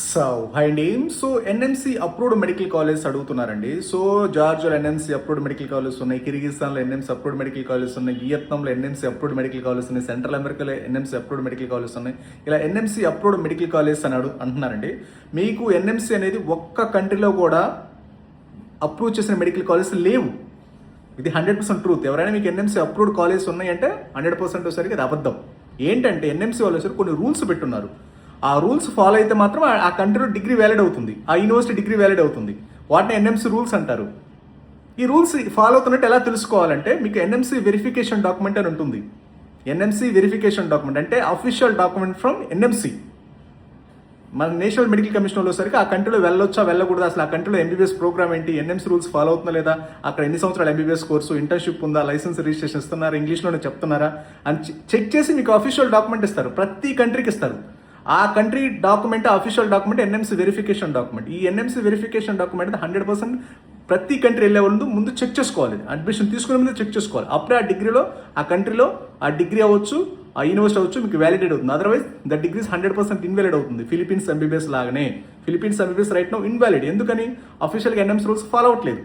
So hi అండి. So NMC approved medical college అడుగుతున్నారండి. So జార్జియాలో ఎన్ఎంసి అప్రూవ్డ్ మెడికల్ కాలేజ్ ఉన్నాయి, కిర్గిస్థాన్లో ఎన్ఎంసి అప్రూవ్డ్ మెడికల్ కాలేజ్ ఉన్నాయి, వియత్నాంలో ఎన్ఎంసి అప్రూవ్డ్ మెడికల్ కాలేజ్ ఉన్నాయి, సెంట్రల్ అమెరికాలో ఎన్ఎంసి అప్రూవ్డ్ మెడికల్ కాలేజ్ ఉన్నాయి. ఇలా ఎన్ఎంసి అప్రూవ్డ్ మెడికల్ కాలేజ్ అని అంటున్నారండి. మీకు ఎన్ఎంసి అనేది ఒక్క కంట్రీలో కూడా అప్రూవ్ చేసిన మెడికల్ కాలేజ్ లేవు. ఇది 100% ట్రూత్. ఎవరైనా మీకు ఎన్ఎంసి అప్రూవ్డ్ కాలేజ్ ఉన్నాయంటే 100% సరికి అది అబద్ధం. ఏంటంటే ఎన్ఎంసి వాళ్ళు సరే కొన్ని రూల్స్ పెట్టున్నారు. ఆ రూల్స్ ఫాలో అయితే మాత్రం ఆ కంట్రీలో డిగ్రీ వ్యాలిడ్ అవుతుంది, ఆ యూనివర్సిటీ డిగ్రీ వ్యాలిడ్ అవుతుంది. వాటిని ఎన్ఎంసి రూల్స్ అంటారు. ఈ రూల్స్ ఫాలో అవుతున్నట్టు ఎలా తెలుసుకోవాలంటే మీకు ఎన్ఎంసి వెరిఫికేషన్ డాక్యుమెంట్ అని ఉంటుంది. ఎన్ఎంసి వెరిఫికేషన్ డాక్యుమెంట్ అంటే అఫీషియల్ డాక్యుమెంట్ ఫ్రమ్ ఎన్ఎంసి. మన నేషనల్ మెడికల్ కమిషన్ సరికి ఆ కంట్రీలో వెళ్ళొచ్చా వెళ్ళకూడదు, అసలు ఆ కంట్రీలో ఎంబీబీఎస్ ప్రోగ్రామ్ ఏంటి, ఎన్ఎంసీ రూల్స్ ఫాలో అవుతుందా లేదా, అక్కడ ఎన్ని సంవత్సరాలు ఎంబీబీఎస్ కోర్సు, ఇంటర్న్షిప్ ఉందా, లైసెన్స్ రిజిస్ట్రేషన్ ఇస్తున్నారా, ఇంగ్లీష్లోనే చెప్తున్నారా అని చెక్ చేసి మీకు అఫీషియల్ డాక్యుమెంట్ ఇస్తారు. ప్రతి కంట్రీకి ఇస్తారు. ఆ country document, official document NMC verification document. ఈ ఎన్ఎంసీ వెరిఫికేషన్ డాక్యుమెంట్ 100% ప్రతి కంట్రీ వెళ్ళే వాళ్ళు ముందు చెక్ చేసుకోవాలి. అడ్మిషన్ తీసుకునే ముందు చెక్ చేసుకోవాలి. అప్పుడే ఆ డిగ్రీలో ఆ కంట్రీలో ఆ డిగ్రీ అవ్వచ్చు, ఆ యూనివర్సిటీ అవ్వచ్చు మీకు వ్యాలిడేట్ అవుతుంది. అదర్వైజ్ ద డిగ్రీస్ 100% ఇన్వాలిడ్ అవుతుంది. ఫిలిపీన్స్ ఎంబీబీఎస్ లాగానే. Philippines MBBS right no invalid. ఎందుకని? అఫీషియల్గా ఎన్ఎంసీ రూల్స్ ఫాలో అవ్వట్లేదు.